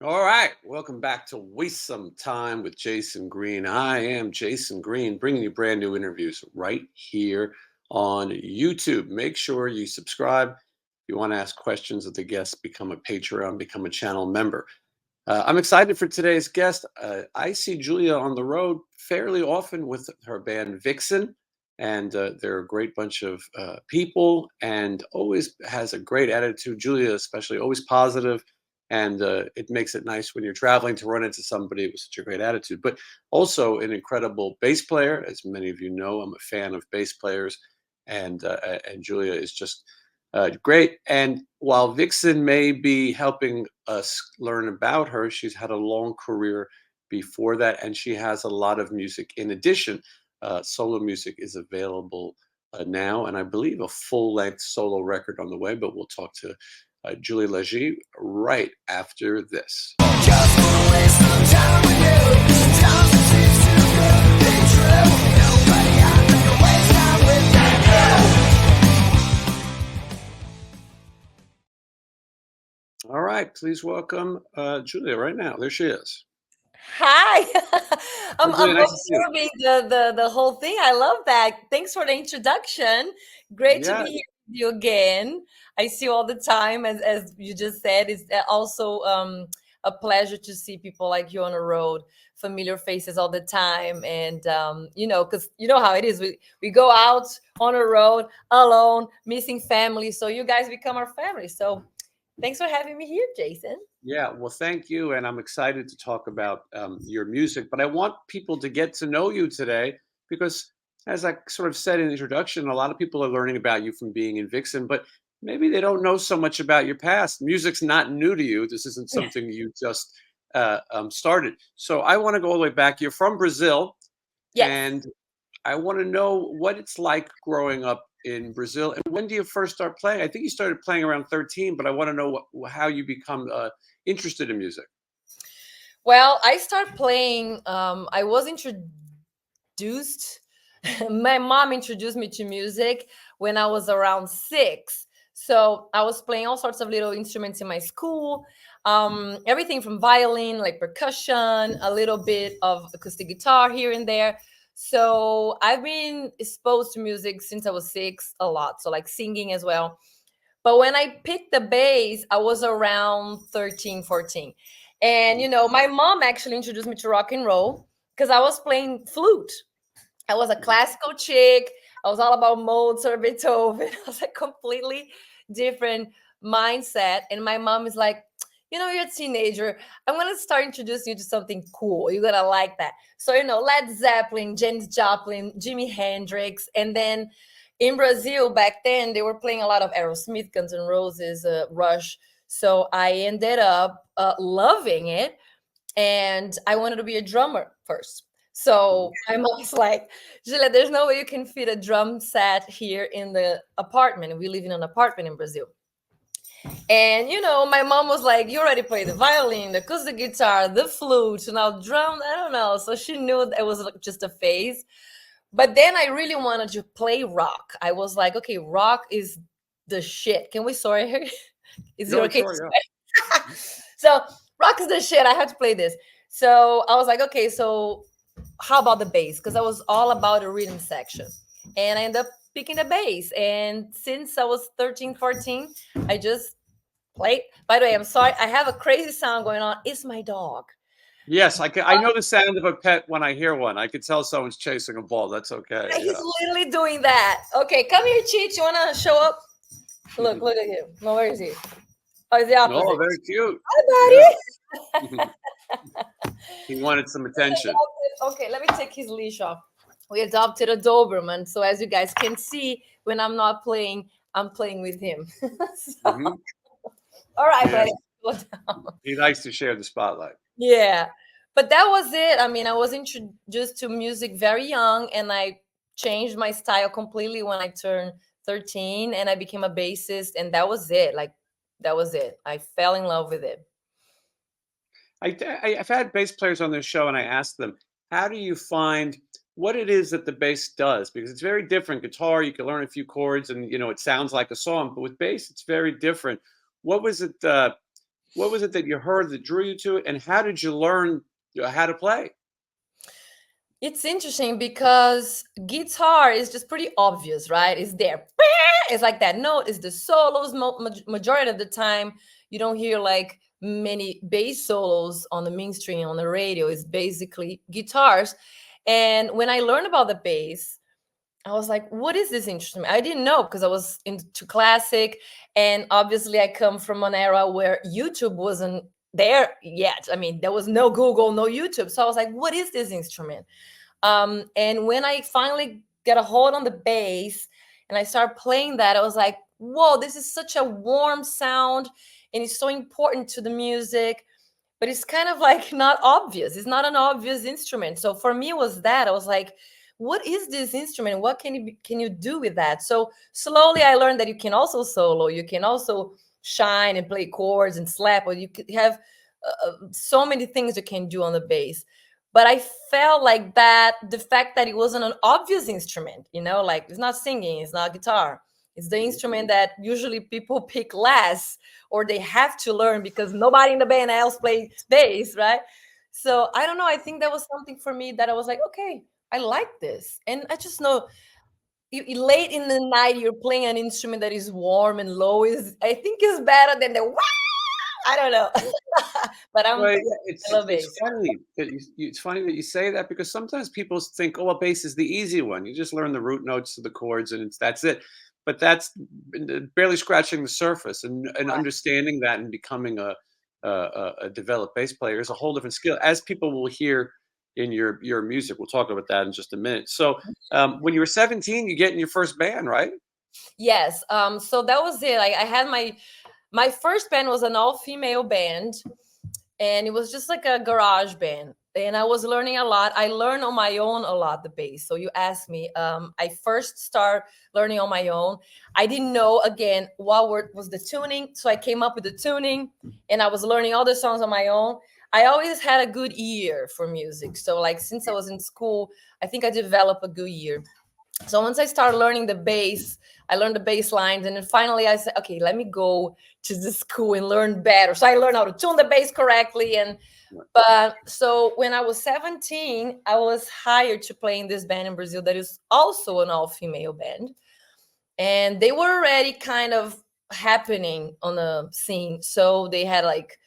All right, welcome back to Waste Some Time with Jason Green. I am Jason Green, bringing you brand new interviews right here on YouTube. Make sure you subscribe. If you want to ask questions of the guests, become a Patreon, become a channel member. I'm excited for today's guest. I see Julia on the road fairly often with her band Vixen, and they're a great bunch of people and always has a great attitude. Julia, especially, always positive, and it makes it nice when you're traveling to run into somebody with such a great attitude. But also an incredible bass player, as many of you know. I'm a fan of bass players, and Julia is just great. And while Vixen may be helping us learn about her, she's had a long career before that, and she has a lot of music. In addition, solo music is available now, and I believe a full-length solo record on the way. But we'll talk to Julia Lage right after this. Just wanna waste some time with you. Sometimes it seems too good to be true. Nobody out there can waste time without you. All right, please welcome Julia right now. There she is. Hi. I'm, Julia, I'm nice to see you. observing the whole thing. I love that. Thanks for the introduction. Great to Yeah, be here with you again. I see you all the time, as you just said. It's also a pleasure to see people like you on the road, familiar faces all the time. And because you know how it is. We go out on the road alone, missing family. So you guys become our family. So thanks for having me here, Jason. yeah. Well, thank you, and I'm excited to talk about your music. But I want people to get to know you today because, as I sort of said in the introduction, a lot of people are learning about you from being in Vixen, but maybe they don't know so much about your past. Music's not new to you. This isn't something you just started. So I want to go all the way back. You're from Brazil, Yes. and I want to know what it's like growing up in Brazil. And when do you first start playing? I think you started playing around 13, but I want to know how you become interested in music. Well, I started playing. I was introduced. My mom introduced me to music when I was around 6. So I was playing all sorts of little instruments in my school. Everything from violin, like percussion, a little bit of acoustic guitar here and there. So I've been exposed to music since I was 6 a lot. So like singing as well. But when I picked the bass, I was around 13, 14. And, my mom actually introduced me to rock and roll because I was playing flute. I was a classical chick. I was all about Mozart, Beethoven. I was a completely different mindset. And my mom is like, you're a teenager. I'm going to start introducing you to something cool. You're going to like that. So, Led Zeppelin, James Joplin, Jimi Hendrix. And then in Brazil back then, they were playing a lot of Aerosmith, Guns N' Roses, Rush. So I ended up loving it. And I wanted to be a drummer first. So my mom's like, Julia, there's no way you can fit a drum set here in the apartment. We live in an apartment in Brazil. And my mom was like, you already play the violin, the acoustic guitar, the flute, now drum. I don't know. So she knew it was like just a phase. But then I really wanted to play rock. I was like, okay, rock is the shit. Can we sorry here? Is it No, okay to sure, swear? So rock is the shit. I had to play this. So I was like, okay, so how about the bass? Because I was all about the rhythm section. And I ended up picking the bass. And since I was 13, 14, I just played. By the way, I'm sorry. I have a crazy sound going on. It's my dog. Yes, I know the sound of a pet when I hear one. I could tell someone's chasing a ball. That's okay. He's literally doing that. Okay, come here, Cheech. You want to show up? Look at him. No, where is he? Oh, it's the Oh, opposite. very cute. Hi, Yeah. buddy. He wanted some attention. Okay, let me take his leash off. We adopted a Doberman, so as you guys can see, when I'm not playing, I'm playing with him. So, Hmm. all right, Yes, buddy. Go down. he likes to share the spotlight. Yeah, but that was it. I mean, I was introduced to music very young, and I changed my style completely when I turned 13, and I became a bassist, and that was it. Like, that was it. I fell in love with it. I've had bass players on this show, and I asked them, "How do you find what it is that the bass does?" Because it's very different. Guitar, you can learn a few chords, and it sounds like a song. But with bass, it's very different. What was it? What was it that you heard that drew you to it, and how did you learn how to play? It's interesting because guitar is just pretty obvious, right? It's there. It's like that note is the solos. Majority of the time, you don't hear like many bass solos on the mainstream on the radio. It's basically guitars. And when I learned about the bass, I was like, what is this instrument? I didn't know because I was into classic. And obviously, I come from an era where YouTube wasn't there yet. I mean, there was no Google, no YouTube. So I was like, what is this instrument? And when I finally get a hold on the bass and I start playing that, I was like, whoa, this is such a warm sound and it's so important to the music, but it's kind of like not obvious. It's not an obvious instrument. So for me, it was that. I was like, what is this instrument? What can you do with that? So slowly I learned that you can also solo, you can also shine and play chords and slap, or you could have so many things you can do on the bass. But I felt like that the fact that it wasn't an obvious instrument, like it's not singing, it's not guitar, it's the instrument that usually people pick last or they have to learn because nobody in the band else plays bass, right? So I don't know, I think that was something for me that I was like, okay, I like this. And I just know late in the night you're playing an instrument that is warm and low is, I think, is better than the wow. I don't know. But Well, yeah, I love it's bass. funny that it's funny that you say that because sometimes people think, "Oh, well, bass is the easy one. You just learn the root notes of the chords, and that's it." But that's barely scratching the surface, and understanding that and becoming a developed bass player is a whole different skill, as people will hear in your music. We'll talk about that in just a minute. So, when you were 17, you get in your first band, right? Yes. So that was it. Like I had my first band was an all-female band, and it was just like a garage band. And I was learning a lot. I learned on my own a lot the bass. So you asked me. I first start learning on my own. I didn't know again what word was the tuning, so I came up with the tuning, and I was learning all the songs on my own. I always had a good ear for music. So like since I was in school, I think I developed a good ear. So once I started learning the bass, I learned the bass lines, and then finally I said, okay, let me go to the school and learn better. So I learned how to tune the bass correctly. And but so when I was 17, I was hired to play in this band in Brazil that is also an all-female band. And they were already kind of happening on the scene. So they had like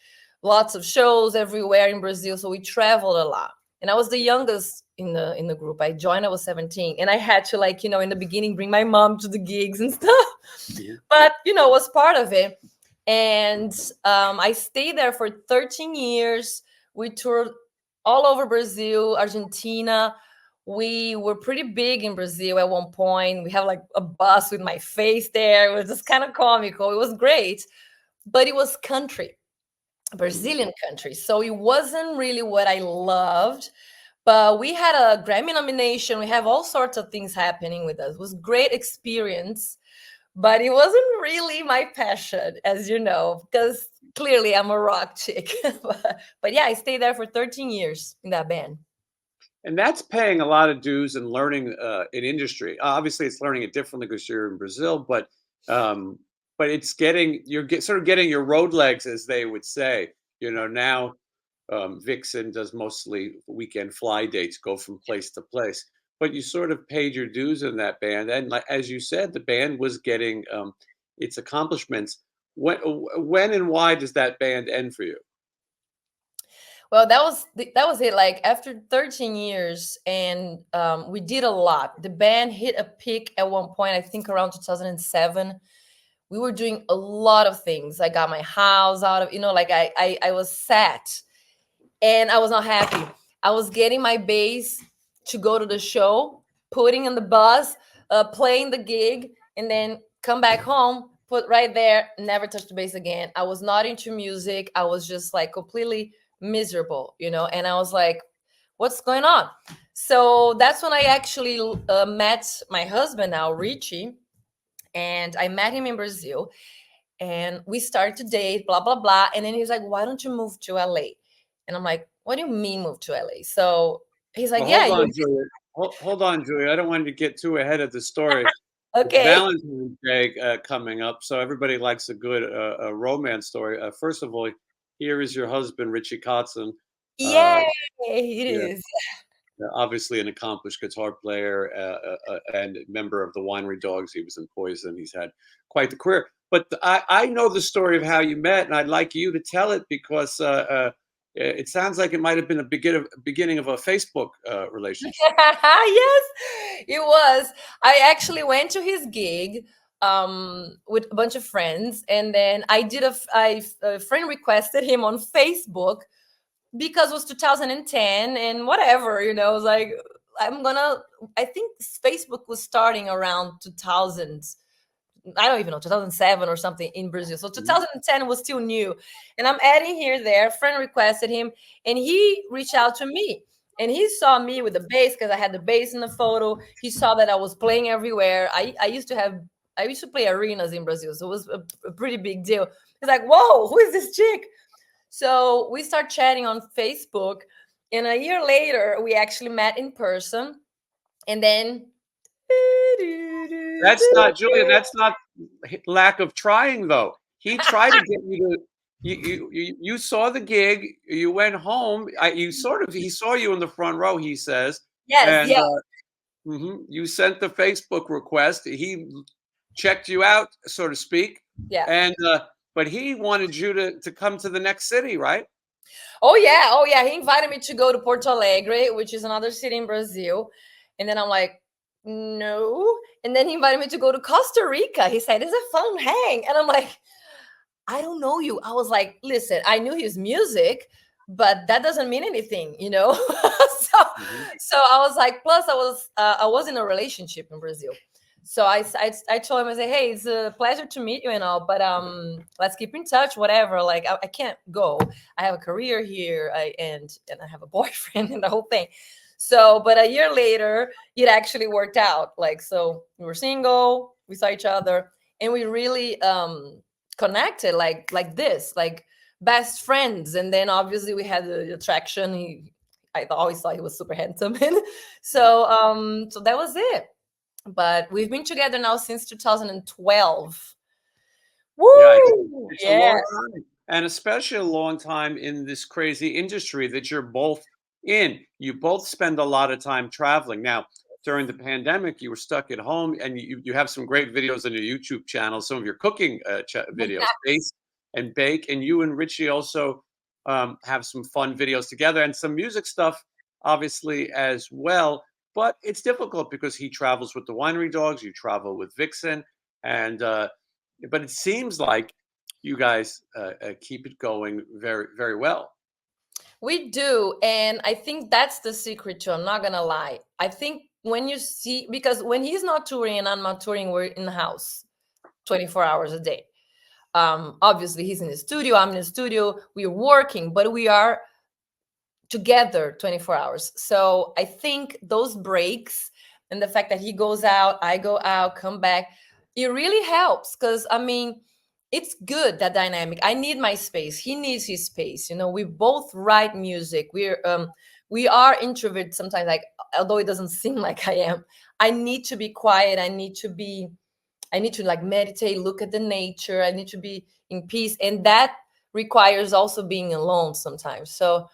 lots of shows everywhere in Brazil. So we traveled a lot. And I was the youngest in the group. I joined, I was 17. And I had to, like, in the beginning bring my mom to the gigs and stuff. Mhm. But was part of it. And I stayed there for 13 years. We toured all over Brazil, Argentina. We were pretty big in Brazil at one point. We have like a bus with my face there. It was just kind of comical. It was great, but it was country, Brazilian country. So it wasn't really what I loved. But we had a Grammy nomination. We have all sorts of things happening with us. It was great experience, but it wasn't really my passion, as you know, because clearly I'm a rock chick. But yeah, I stayed there for 13 years in that band. And that's paying a lot of dues and learning an industry. Obviously, it's learning it differently because you're in Brazil, um, but it's sort of getting your road legs, as they would say. Now Vixen does mostly weekend fly dates, go from place to place. But you sort of paid your dues in that band, and like, as you said, the band was getting its accomplishments. When and why does that band end for you? Well, that was it. Like after 13 years, and we did a lot. The band hit a peak at one point, I think around 2007. We were doing a lot of things. I got my house out of, like I was sad and I was not happy. I was getting my bass to go to the show, putting in the bus, playing the gig, and then come back home, put right there, never touch the bass again. I was not into music. I was just like completely miserable, and I was like, what's going on? So that's when I actually met my husband now, Richie, and I met him in Brazil, and we started to date, blah blah blah. And then he's like, why don't you move to LA? And I'm like, what do you mean move to LA? So he's like, Well, yeah, hold you on, Julia. Hold on, Julia. I don't want to get too ahead of the story. It's okay. Valentine's Day coming up, so everybody likes a good romance story. First of all, here is your husband, Richie Kotzen. Yay, Uh, it yeah, is. obviously an accomplished guitar player and a member of the Winery Dogs. He was in Poison. He's had quite the career. But I know the story of how you met, and I'd like you to tell it because it sounds like it might have been a beginning of a Facebook relationship. Yes, it was. I actually went to his gig with a bunch of friends, and then a friend requested him on Facebook because it was 2010 and whatever, it was like I think Facebook was starting around 2000. I don't even know, 2007 or something in Brazil. So Mhm. 2010 was still new. And I'm adding here there. Friend requested him and he reached out to me. And he saw me with the bass because I had the bass in the photo. He saw that I was playing everywhere. I used to play arenas in Brazil. So it was a pretty big deal. He's like, whoa, who is this chick? So we start chatting on Facebook. And a year later, we actually met in person. And then That's not Julia. That's not lack of trying, though. He tried to get you to. You saw the gig. You went home. He saw you in the front row. He says, yes, and yeah, you sent the Facebook request. He checked you out, so to speak, yeah. and but he wanted you to come to the next city, right? Oh yeah. He invited me to go to Porto Alegre, which is another city in Brazil. And then I'm like, no. And then he invited me to go to Costa Rica. He said, it's a fun hang. And I'm like, I don't know you. I was like, listen, I knew his music, but that doesn't mean anything. so Mhm. so I was like, plus I was in a relationship in Brazil. So I told him, I said, hey, it's a pleasure to meet you and all, but let's keep in touch, whatever. Like I can't go. I have a career here, and I have a boyfriend and the whole thing. So, but a year later, it actually worked out. Like, so we were single, we saw each other, and we really connected like this, like best friends. And then obviously we had the attraction. I always thought he was super handsome. So that was it. But we've been together now since 2012. Yeah, Woo! it's a Yeah. long time, and especially a long time in this crazy industry that you're both in. You both spend a lot of time traveling. Now, during the pandemic, you were stuck at home, and you have some great videos on your YouTube channel. Some of your cooking videos, Base and Bake, and you and Richie also have some fun videos together, and some music stuff, obviously as well. But it's difficult because he travels with the Winery Dogs, you travel with Vixen, and but it seems like you guys keep it going very, very well. We do. And I think that's the secret too. I'm not gonna lie. I think when you see, because when he's not touring and I'm not touring, we're in the house 24 hours a day. Obviously he's in the studio, I'm in the studio, we're working, but we are together 24 hours. So I think those breaks and the fact that he goes out, I go out, come back, it really helps. Because I mean, it's good, that dynamic. I need my space, he needs his space. We both write music. We are introverts sometimes, like, although it doesn't seem like I am. I need to be quiet. I need to like meditate, look at the nature. I need to be in peace. And that requires also being alone sometimes. So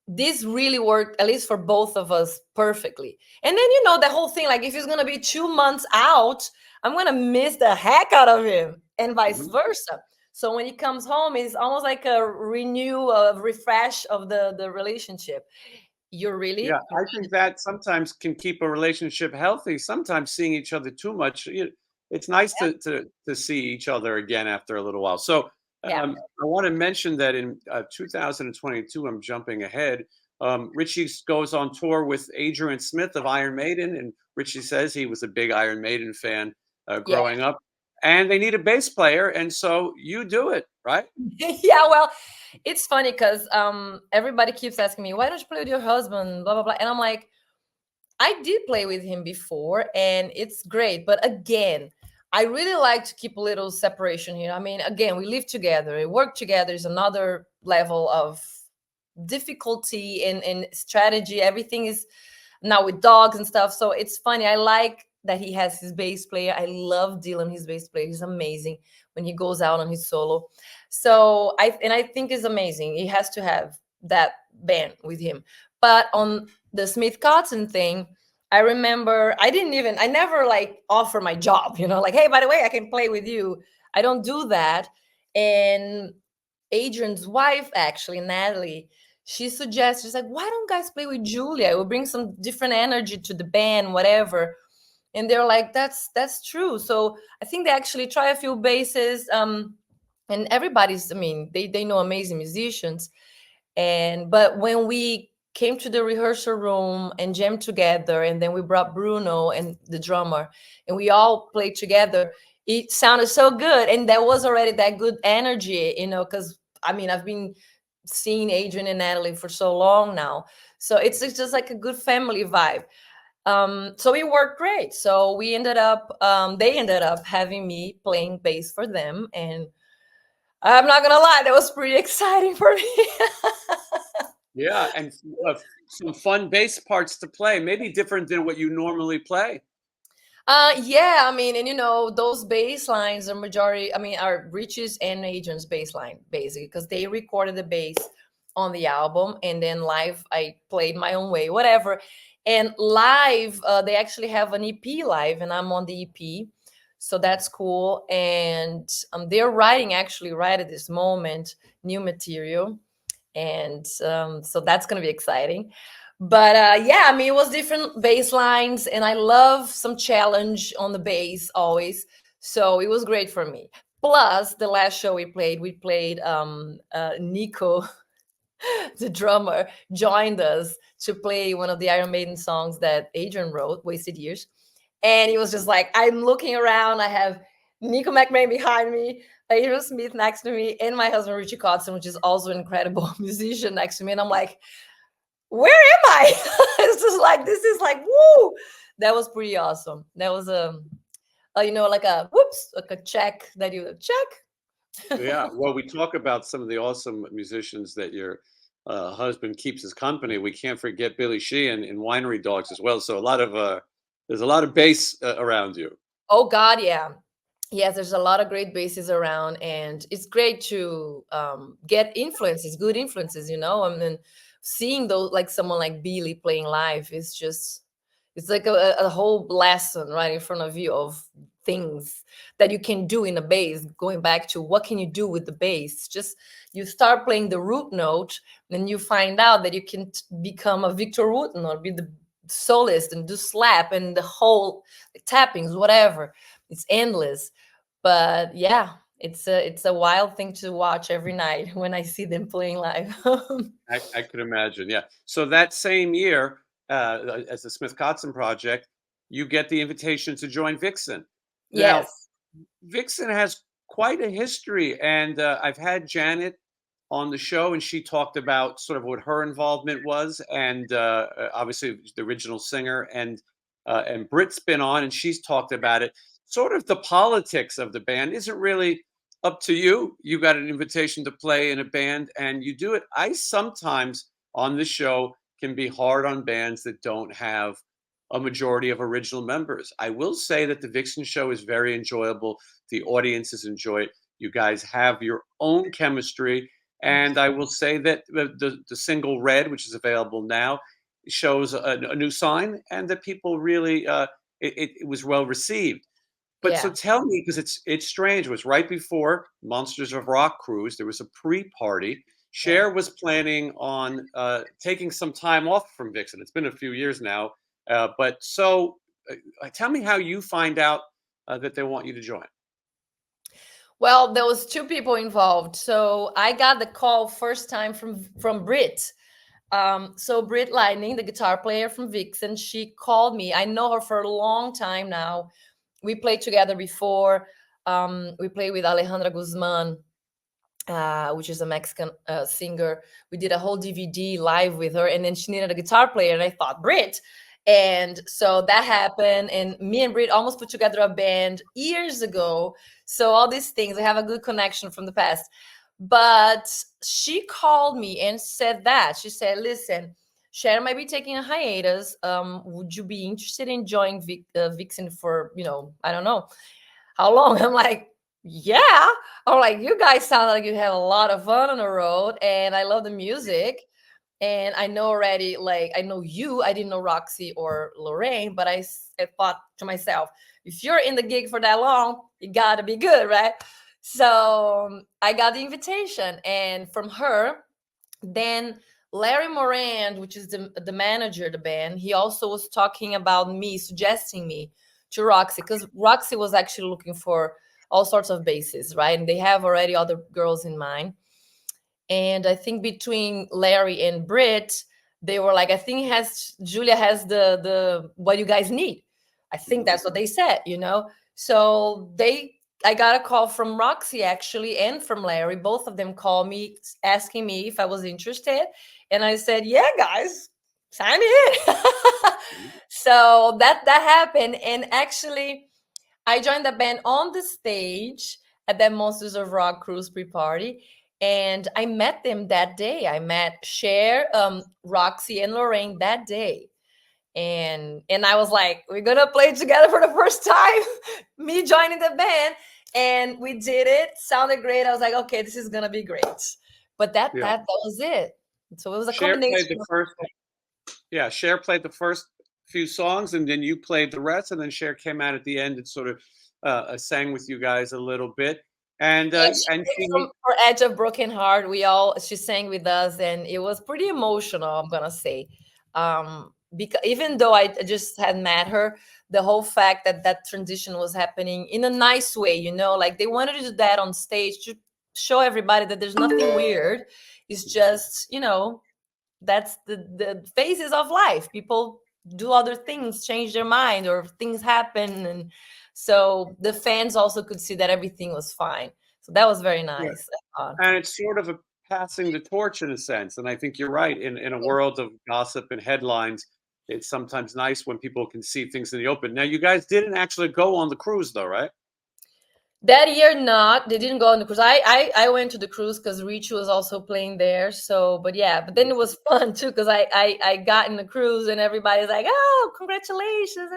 this really worked, at least for both of us, perfectly. And then, the whole thing, like if he's going to be 2 months out, I'm going to miss the heck out of him, and vice Mhm. versa. So when he comes home, it's almost like a a refresh of the relationship. You're Yeah, really, I think that sometimes can keep a relationship healthy. Sometimes seeing each other too much, it's nice to see each other again after a little while. So yeah. I want to mention that in 2022, I'm jumping ahead. Richie goes on tour with Adrian Smith of Iron Maiden, and Richie says he was a big Iron Maiden fan Yeah. growing up, and they need a bass player, and so you do it, right? Yeah, well, it's funny because everybody keeps asking me, why don't you play with your husband, blah blah blah. And I'm like, I did play with him before and it's great. But again, I really like to keep a little separation here. I mean, again, we live together, we work together, is another level of difficulty and strategy. Everything is now with dogs and stuff. So it's funny. I like that he has his bass player. I love Dylan, his bass player. He's amazing when he goes out on his solo. So I think it's amazing. He has to have that band with him. But on the Smith Kotzen thing, I remember I never like offer my job, like, hey, by the way, I can play with you. I don't do that. And Adrian's wife, actually, Natalie, she's like, why don't guys play with Julia? It will bring some different energy to the band, whatever. And they're like, that's true. So I think they actually try a few basses. And everybody's, I mean, they know amazing musicians. But when we came to the rehearsal room and jammed together, and then we brought Bruno and the drummer, and we all played together, it sounded so good. And there was already that good energy, because I mean, I've been seeing Adrian and Natalie for so long now. So it's just like a good family vibe. So it worked great. So they ended up having me playing bass for them. And I'm not gonna lie, that was pretty exciting for me. Yeah, and some fun bass parts to play, maybe different than what you normally play. Yeah, I mean, and those bass lines are majority, I mean, are Richie's and Adrian's bass line, basically, because they recorded the bass on the album, and then live I played my own way, whatever. And live, they actually have an EP live, and I'm on the EP. So that's cool. And they're writing, actually, right at this moment, new material. And so that's going to be exciting. But yeah, I mean, it was different bass lines, and I love some challenge on the bass always. So it was great for me. Plus, the last show we played Nico, the drummer, joined us to play one of the Iron Maiden songs that Adrian wrote, Wasted Years. And he was just like, I'm looking around, I have Nico McMahon behind me, Adrian Smith next to me, and my husband Richie Kotzen, which is also an incredible musician, next to me. And I'm like, where am I? It's just like, this is like, woo! That was pretty awesome. That was like a whoops, like a check that you check. Yeah, well, we talk about some of the awesome musicians that your husband keeps as company. We can't forget Billy Sheehan in Winery Dogs as well. So there's a lot of bass around you. Oh God, yeah. Yes, there's a lot of great bases around, and it's great to get influences, good influences. I mean, seeing those, like someone like Billy playing live, is just, it's like a whole lesson right in front of you of things that you can do in a bass. Going back to what can you do with the bass? Just you start playing the root note, and you find out that you can become a Victor Wooten or be the soloist and do slap and the whole tappings, whatever. It's endless. But yeah, it's a wild thing to watch every night when I see them playing live. I could imagine. Yeah. So that same year, as the Smith Kotzen project, you get the invitation to join Vixen. Now, Yes. Vixen has quite a history, and I've had Janet on the show, and she talked about sort of what her involvement was, and obviously the original singer, and Britt's been on, and she's talked about it. Sort of the politics of the band isn't really up to you. You got an invitation to play in a band, and you do it. I sometimes on the show can be hard on bands that don't have a majority of original members. I will say that the Vixen show is very enjoyable. The audiences enjoy it. You guys have your own chemistry. And I will say that the single Red, which is available now, shows a new sign, and that people really, it was well received. But so Yeah. tell me, because it's strange. It was right before Monsters of Rock cruise. There was a pre-party. Yeah. Cher was planning on taking some time off from Vixen. It's been a few years now, but so tell me how you find out that they want you to join. Well, there was two people involved. So I got the call first time from Brit. So Brit Lightning, the guitar player from Vixen, she called me. I know her for a long time now. We played together before. We played with Alejandra Guzman, which is a Mexican singer. We did a whole DVD live with her, and then she needed a guitar player, and I thought, Brit. And so that happened, and me and Brit almost put together a band years ago. So all these things, I have a good connection from the past. But she called me and said that. She said, listen, Cher might be taking a hiatus. Would you be interested in joining Vixen for, I don't know how long? I'm like, yeah. I'm like, you guys sound like you have a lot of fun on the road, and I love the music. And I know already, like, I know you. I didn't know Roxy or Lorraine, but I thought to myself, if you're in the gig for that long, you gotta be good, right? So I got the invitation, and from her, then Larry Morand, which is the manager of the band, he also was talking about me, suggesting me to Roxy, because Roxy was actually looking for all sorts of bases, right? And they have already other girls in mind. And I think between Larry and Britt, they were like, I think has Julia has the what you guys need. I think Mhm. that's what they said, you know. So they I got a call from Roxy actually and from Larry. Both of them called me asking me if I was interested. And I said, yeah, guys, sign me in. So that happened. And actually I joined the band on the stage at that Monsters of Rock cruise pre-party, and I met them that day. I met Cher, Roxy, and Lorraine that day, and I was like, "We're gonna play together for the first time." Me joining the band, and we did it. Sounded great. I was like, "Okay, this is gonna be great." But Yeah. that was it. So it was a Cher played combination the of first. Yeah, Cher played the first few songs, and then you played the rest, and then Cher came out at the end and sort of sang with you guys a little bit. Yeah, she And sang she, for Edge of Broken Heart. She sang with us, and it was pretty emotional, I'm gonna say. Because even though I just had met her, the whole fact that that transition was happening in a nice way, you know, like they wanted to do that on stage to show everybody that there's nothing weird. It's just, you know, that's the phases of life. People do other things, change their mind, or things happen, and so the fans also could see that everything was fine. So that was very yeah, nice, I thought. and it's sort of a passing the torch in a sense. And I think you're right. In a world of gossip and headlines, it's sometimes nice when people can see things in the open. Now, you guys didn't actually go on the cruise, though, right? That year, not they didn't go on the cruise. I went to the cruise because Richie was also playing there. So, but yeah, but then it was fun too because I got in the cruise and everybody's like, "Oh, congratulations!"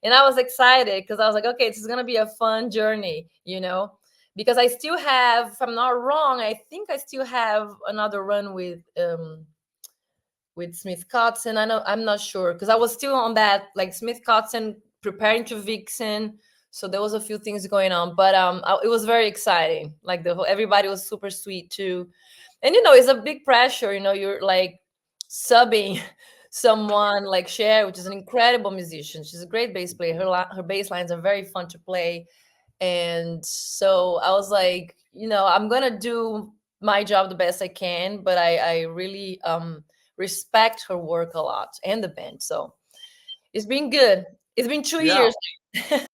And I was excited because I was like, "Okay, this is gonna be a fun journey," you know. Because I still have, if I'm not wrong, I think I still have another run with Smith Kotzen. I know I'm not sure because I was still on that like Smith Kotzen preparing to Vixen. So there was a few things going on, but it was very exciting. Like everybody was super sweet too, and you know it's a big pressure. You know you're like subbing someone like Cher, which is an incredible musician. She's a great bass player. Her bass lines are very fun to play, and so I was like, you know, I'm gonna do my job the best I can, but I really respect her work a lot and the band. So it's been good. It's been two Yeah. years.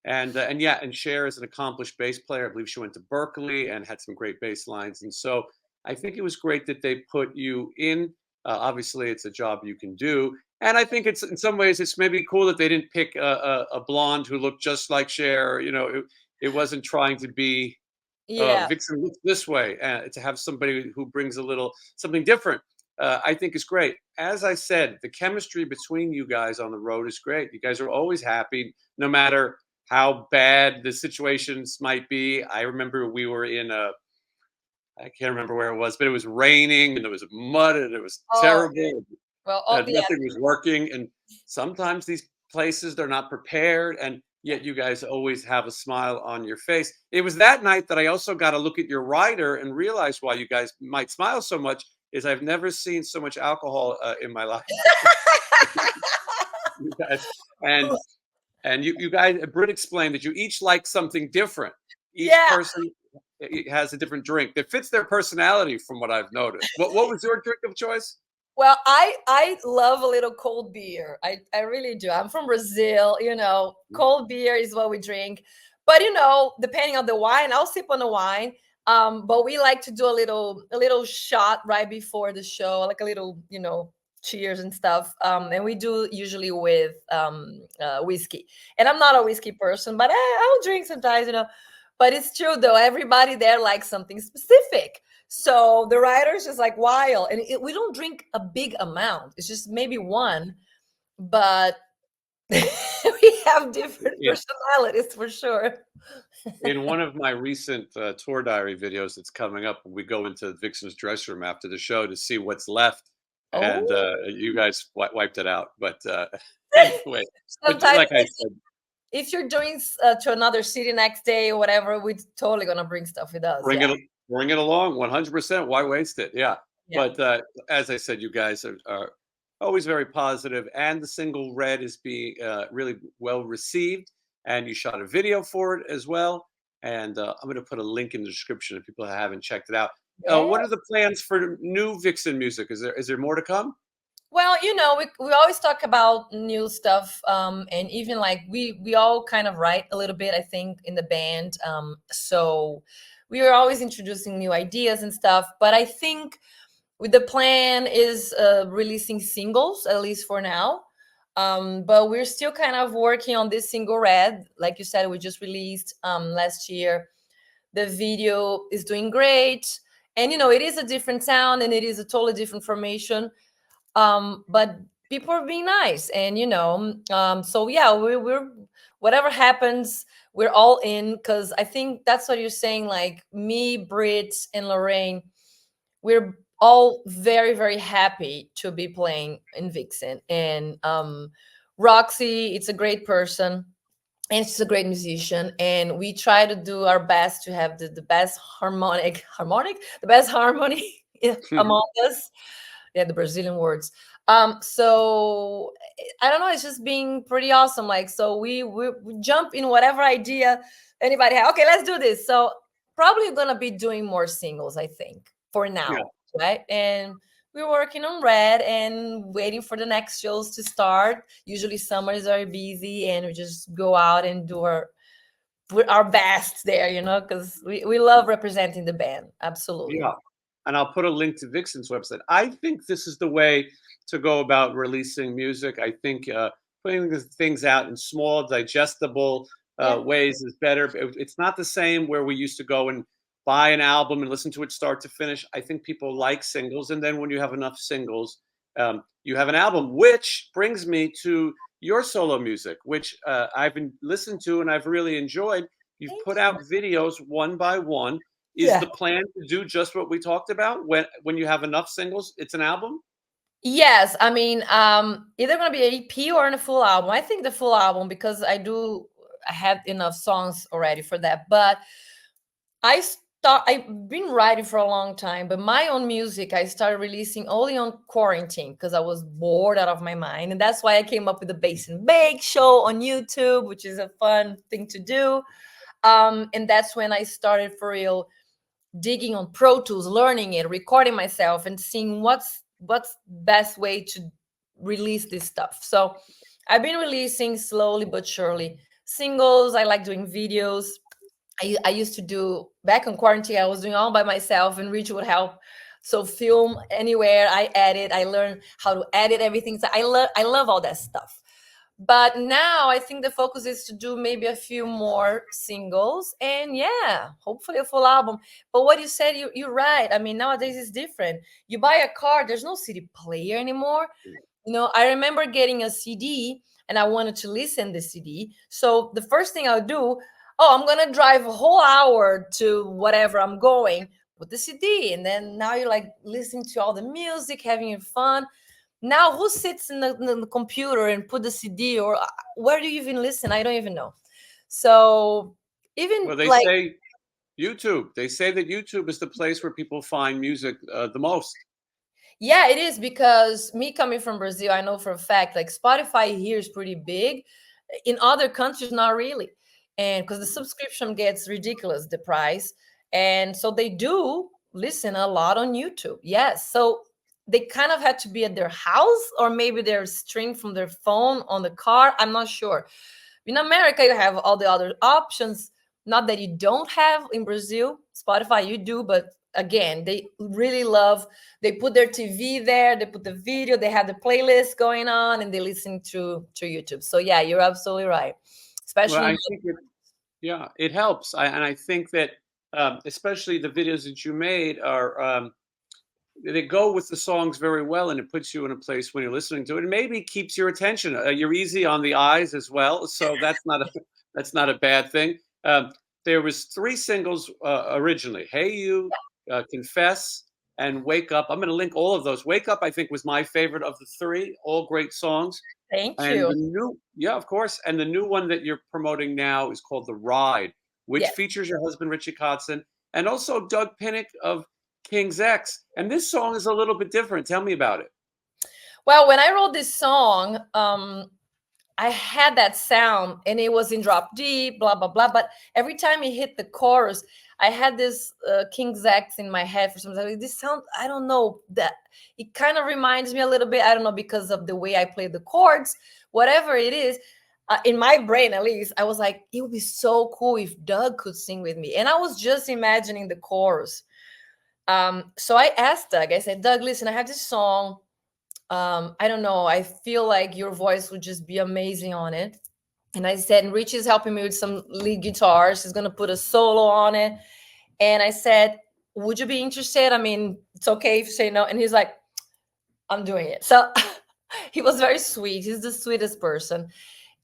And yeah, and Cher is an accomplished bass player. I believe she went to Berkeley and had some great bass lines. And so I think it was great that they put you in. Obviously, it's a job you can do, and I think it's in some ways it's maybe cool that they didn't pick a blonde who looked just like Cher. You know, it wasn't trying to be Yeah. Vixen looks this way. To have somebody who brings a little something different, I think is great. As I said, the chemistry between you guys on the road is great. You guys are always happy, no matter how bad the situations might be. I remember we were in a, I can't remember where it was, but it was raining and there was mud and it was Oh, terrible. well, all the Nothing was working. And sometimes these places, they're not prepared. And yet you guys always have a smile on your face. It was that night that I also got to look at your rider and realize why you guys might smile so much is I've never seen so much alcohol in my life. You guys, and you guys, Britt explained that you each like something different. Each yeah. person has a different drink that fits their personality, from what I've noticed. What was your drink of choice? Well, I love a little cold beer. I really do. I'm from Brazil, you know, cold beer is what we drink. But you know, depending on the wine, I'll sip on the wine. But we like to do a little shot right before the show, like a little, you know, cheers and stuff. And we do usually with whiskey. And I'm not a whiskey person, but I'll drink sometimes, you know. But it's true though, everybody there likes something specific. So the writer's just like wild, and we don't drink a big amount. It's just maybe one, but We have different personalities for sure. In one of my recent tour diary videos that's coming up, we go into Vixen's dressing room after the show to see what's left, and Oh, you guys wiped it out. But anyway, but sometimes like I said, if you're doing to another city next day or whatever, we're totally gonna bring stuff with us. bring Yeah, it along, 100%. Why waste it? Yeah. yeah. But as I said, you guys are always very positive, and the single "Red" is being really well received, and you shot a video for it as well. And I'm going to put a link in the description if people haven't checked it out. Yeah. What are the plans for new Vixen music? Is there more to come? Well, we always talk about new stuff, and even like we all kind of write a little bit, I think, in the band. So we are always introducing new ideas and stuff. But I think with the plan is releasing singles, at least for now. But we're still kind of working on this single Red. Like you said, we just released last year. The video is doing great. And it is a different sound and it is a totally different formation. But people are being nice, and so yeah, we're whatever happens, we're all in, because I think that's what you're saying. Like me, Brit, and Lorraine, we're all very very happy to be playing in Vixen. And Roxy, it's a great person, and she's a great musician, and we try to do our best to have the best the best harmony among us. Yeah, the Brazilian words. So I don't know, it's just being pretty awesome. Like, so we jump in whatever idea anybody have. Okay, let's do this. So probably gonna be doing more singles, I think, for Yeah. now, right? And we're working on Red and waiting for the next shows to start. Usually summer is very busy, and we just go out and do our best there, because we love representing the band. Absolutely. Yeah. And I'll put a link to Vixen's website. I think this is the way to go about releasing music. I think putting the things out in small, digestible Yeah. ways is better. It's not the same where we used to go and buy an album and listen to it start to finish. I think people like singles. And then when you have enough singles, you have an album, which brings me to your solo music, which I've been listened to and I've really enjoyed. You've Thank put you. out videos one by one. Is Yeah. the plan to do just what we talked about? When you have enough singles, it's an album? Yes, I mean, either gonna be an EP or in a full album. I think the full album, because I have enough songs already for that. But I've been writing for a long time, but my own music I started releasing only on quarantine because I was bored out of my mind, and that's why I came up with the Bass and Bake show on YouTube, which is a fun thing to do. And that's when I started for real digging on Pro Tools, learning it, recording myself, and seeing what's best way to release this stuff. So I've been releasing slowly but surely singles. I like doing videos. I used to do back in quarantine. I was doing all by myself, and Rich would help. So film anywhere, I edit. I learned how to edit everything. So I love all that stuff. But now I think the focus is to do maybe a few more singles, and yeah, hopefully a full album. But what you said, you're right. I mean, nowadays it's different. You buy a car, there's no CD player anymore. I remember getting a CD and I wanted to listen the CD. So the first thing I'll do, oh, I'm gonna drive a whole hour to whatever I'm going with the CD, and then now you're like listening to all the music, having your fun. Now, who sits in the computer and put the CD, or where do you even listen? I don't even know. So even Well, they like, say YouTube. They say that YouTube is the place where people find music the most. yeah, it is, because me coming from Brazil, I know for a fact like Spotify here is pretty big. In other countries, not really. And because the subscription gets ridiculous, the price. And so they do listen a lot on YouTube. Yes. So they kind of had to be at their house, or maybe they're streaming from their phone on the car. I'm not sure. In America, you have all the other options. Not that you don't have in Brazil. Spotify, you do, but again, they really love, they put their TV there, they put the video, they have the playlist going on, and they listen to YouTube. So yeah, you're absolutely right. Well, Especially I think yeah, it helps. And I think that especially the videos that you made are they go with the songs very well, and it puts you in a place when you're listening to it, and maybe keeps your attention. You're easy on the eyes as well, so that's not a that's not a bad thing. There was three singles originally: "Hey You," "Confess," and "Wake Up." I'm going to link all of those. "Wake Up," I think, was my favorite of the three. All great songs. Thank And you. the new, yeah, of course. And the new one that you're promoting now is called "The Ride," which Yes. features your husband Richie Kotzen and also Doug Pinnick of King's X. And this song is a little bit different. Tell me about it. Well, when I wrote this song, I had that sound and it was in drop D, blah, blah, blah. But every time it hit the chorus, I had this King's X in my head for some reason. Like, this sound, I don't know, that it kind of reminds me a little bit, I don't know, because of the way I play the chords, whatever it is. In my brain, at least, I was like, it would be so cool if Doug could sing with me. And I was just imagining the chorus. So I asked Doug, I said, Doug, listen, I have this song. I don't know, I feel like your voice would just be amazing on it. And I said, and Rich is helping me with some lead guitars. He's going to put a solo on it. And I said, would you be interested? I mean, it's okay if you say no. And he's like, I'm doing it. So he was very sweet. He's the sweetest person.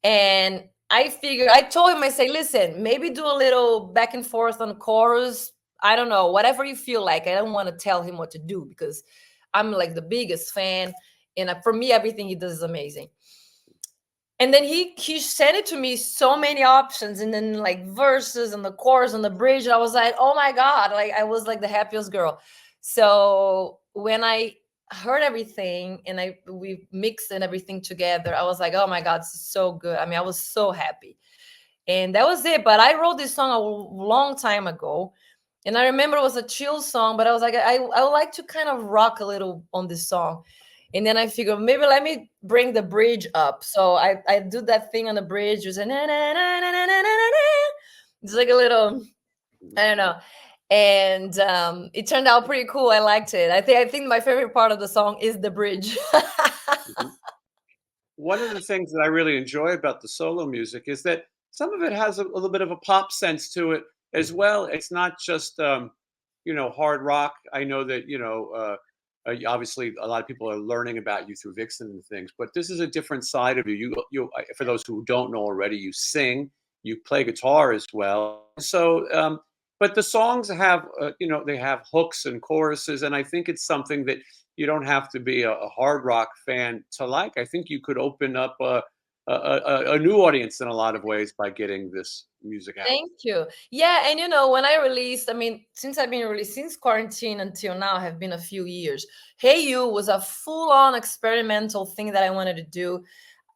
And I figured, I told him, I say, listen, maybe do a little back and forth on chorus. I don't know, whatever you feel like. I don't want to tell him what to do because I'm like the biggest fan. And for me, everything he does is amazing. And then he sent it to me so many options, and then like verses and the chorus and the bridge. And I was like, oh my God, like I was like the happiest girl. So when I heard everything and we mixed and everything together, I was like, oh my God, this is so good. I mean, I was so happy. And that was it. But I wrote this song a long time ago. And I remember it was a chill song, but I was like, I would like to kind of rock a little on this song. And then I figured maybe let me bring the bridge up. So I do that thing on the bridge. It's like, it's like a little, I don't know. And it turned out pretty cool. I liked it. I think my favorite part of the song is the bridge. Mhm. One of the things that I really enjoy about the solo music is that some of it has a little bit of a pop sense to it as well. It's not just hard rock. I know that obviously a lot of people are learning about you through Vixen and things, but this is a different side of you. For those who don't know already, you sing, you play guitar as well. So, but the songs have they have hooks and choruses, and I think it's something that you don't have to be a hard rock fan to like. I think you could open up a new audience in a lot of ways by getting this music out. Thank you. Yeah, and when I released, I mean, since I've been released since quarantine until now have been a few years. Hey You was a full-on experimental thing that I wanted to do.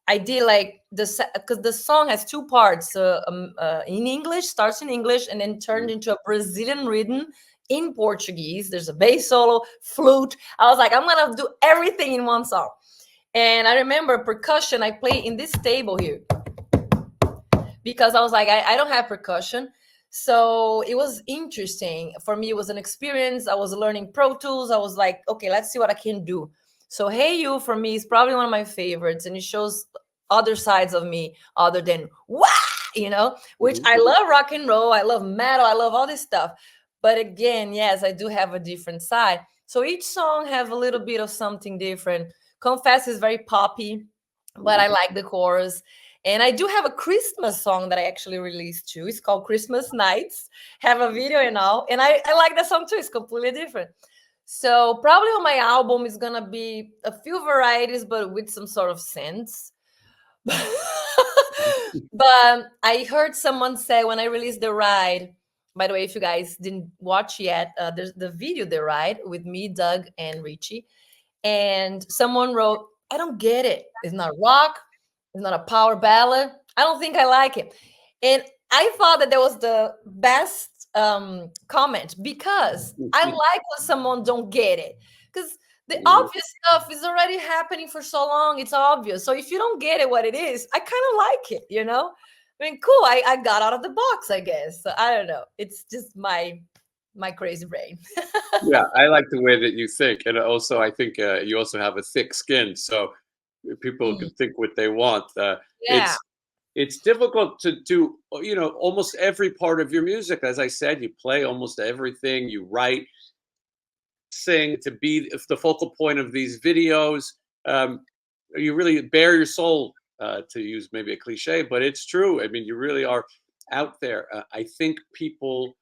I did like because the song has two parts. In English, starts in English and then turned Mhm. into a Brazilian rhythm in Portuguese. There's a bass solo, flute. I was like, I'm gonna do everything in one song. And I remember percussion. I play in this table here because I was like, I don't have percussion. So it was interesting. For me, it was an experience. I was learning Pro Tools. I was like, okay, let's see what I can do. So Hey You for me is probably one of my favorites, and it shows other sides of me other than wah, which Mhm. I love rock and roll. I love metal. I love all this stuff. But again, yes, I do have a different side. So each song have a little bit of something different. Confess is very poppy, but Mhm. I like the chorus. And I do have a Christmas song that I actually released too. It's called Christmas Nights. Have a video and all. And I like that song too. It's completely different. So probably on my album is gonna be a few varieties, but with some sort of sense. But I heard someone say when I released The Ride, by the way, if you guys didn't watch yet, there's the video The Ride with me, Doug, and Richie. And someone wrote, I don't get it. It's not rock. It's not a power ballad. I don't think I like it. And I thought that was the best comment because I like when someone don't get it. Because the Mhm. obvious stuff is already happening for so long. It's obvious. So if you don't get it what it is, I kind of like it. I mean, cool. I got out of the box, I guess. So I don't know. It's just my crazy brain. Yeah, I like the way that you think, and also I think you also have a thick skin, so people Mm, can think what they want. yeah. It's difficult to do, almost every part of your music. As I said, you play almost everything, you write, sing, to be the focal point of these videos. You really bare your soul, to use maybe a cliche, but it's true. I mean, you really are out there. I think people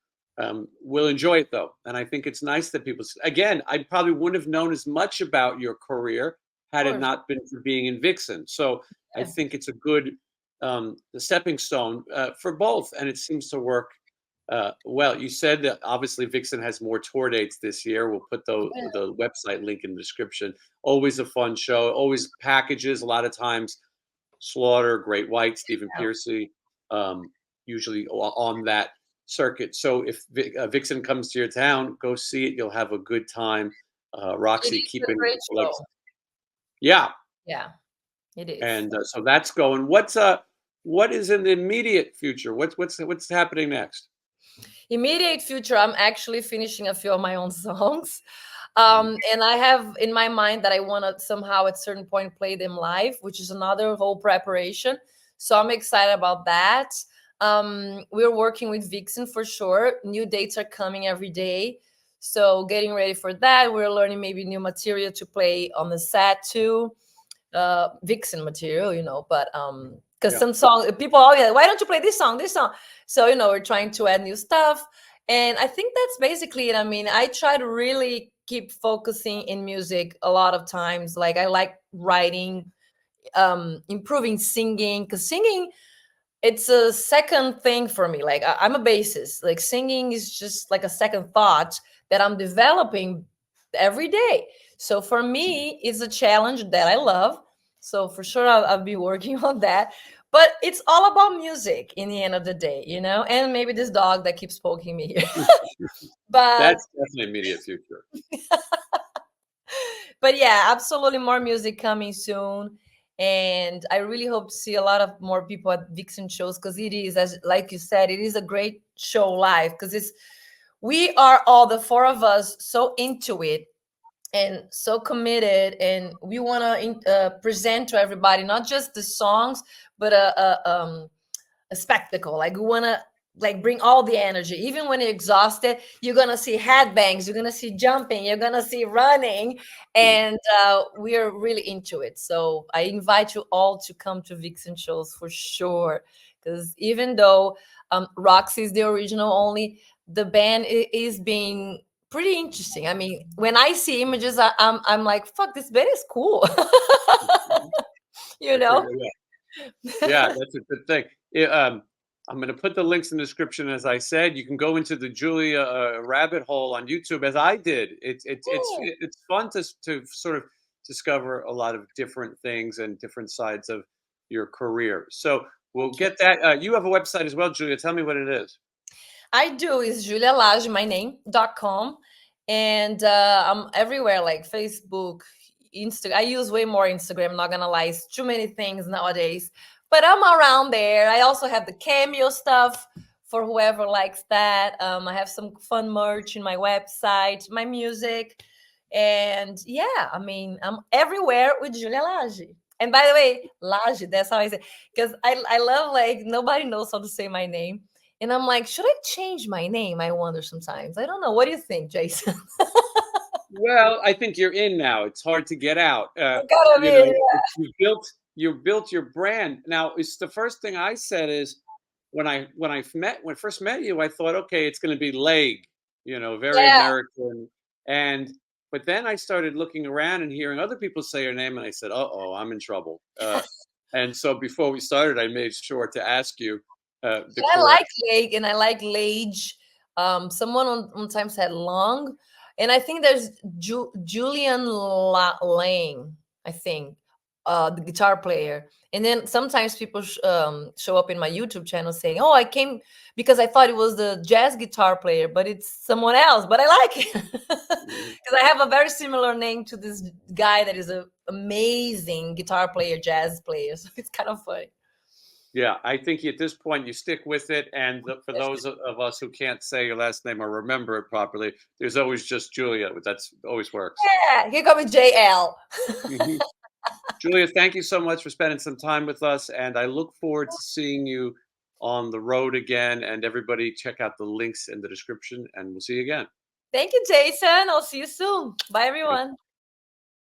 will enjoy it though, and I think it's nice that people. Again, I probably wouldn't have known as much about your career Of had it course. not been for being in Vixen. So I Yeah. think it's a good the stepping stone for both, and it seems to work well. You said that obviously Vixen has more tour dates this year. We'll put Yeah. the website link in the description. Always a fun show. Always packages. A lot of times, Slaughter, Great White, Stephen Pearcy, um, usually on that circuit. So if Vixen comes to your town, go see it. You'll have a good time. It Roxy is a keeping great like show. yeah, Yeah, it is. and so that's going. What is in the immediate future? What's happening next? Immediate future, I'm actually finishing a few of my own songs. Mhm. And I have in my mind that I want to somehow at certain point play them live, which is another whole preparation. So I'm excited about that. We're working with Vixen for sure. New dates are coming every day. So getting ready for that. We're learning maybe new material to play on the set too. Vixen material, but because Yeah. some song people always, why don't you play this song? So we're trying to add new stuff, and I think that's basically it. I mean, I try to really keep focusing in music a lot of times. Like I like writing, improving singing, because singing, it's a second thing for me. Like I'm a bassist. Like singing is just like a second thought that I'm developing every day. So for me, it's a challenge that I love. So for sure, I'll be working on that. But it's all about music in the end of the day, and maybe this dog that keeps poking me here. but That's definitely immediate future. but yeah, absolutely more music coming soon. And I really hope to see a lot of more people at Vixen shows, because it is, as like you said, it is a great show live, because we are all, the four of us, so into it and so committed, and we want to present to everybody not just the songs, but a spectacle. Like we want to like bring all the energy. Even when you're exhausted, you're gonna see headbangs, you're gonna see jumping, you're gonna see running, Mhm. and we're really into it. So I invite you all to come to Vixen shows for sure. Because even though Roxy is the original only, the band is being pretty interesting. I mean, when I see images, I'm like, fuck, this band is cool. you I know? figure yeah, that's a good thing. I'm going to put the links in the description. As I said, you can go into the Julia rabbit hole on YouTube, as I did. It's fun to sort of discover a lot of different things and different sides of your career. So we'll get that. You have a website as well, Julia. Tell me what it is. I do is Julia Lage, my name.com. And I'm everywhere like Facebook, Instagram. I use way more Instagram, not gonna lie. It's too many things nowadays. But I'm around there. I also have the cameo stuff for whoever likes that. I have some fun merch in my website, my music. And yeah, I mean, I'm everywhere with Julia Lage. And by the way, Lage, that's how I say, because I love, like, nobody knows how to say my name. And I'm like, should I change my name? I wonder sometimes. I don't know. What do you think, Jason? Well, I think you're in now. It's hard to get out. Gotta You be. know, you built your brand. Now, it's the first thing I said is when I first met you, I thought, okay, it's going to be leg, very Yeah. American. And but then I started looking around and hearing other people say your name, and I said, oh, I'm in trouble. And so before we started, I made sure to ask you the I correct. like Lake and I like Lage. Someone on time said Long. And I think there's Julian Lang, I think, the guitar player. And then sometimes people show up in my YouTube channel saying, "Oh, I came because I thought it was the jazz guitar player, but it's someone else." But I like it because I have a very similar name to this guy that is an amazing guitar player, jazz player. So it's kind of funny. Yeah, I think at this point you stick with it. And for those of us who can't say your last name or remember it properly, there's always just Julia. That's always works. Yeah, he called me JL. Mhm. Julia, thank you so much for spending some time with us. And I look forward to seeing you on the road again. And everybody, check out the links in the description, and we'll see you again. Thank you, Jason. I'll see you soon. Bye, everyone.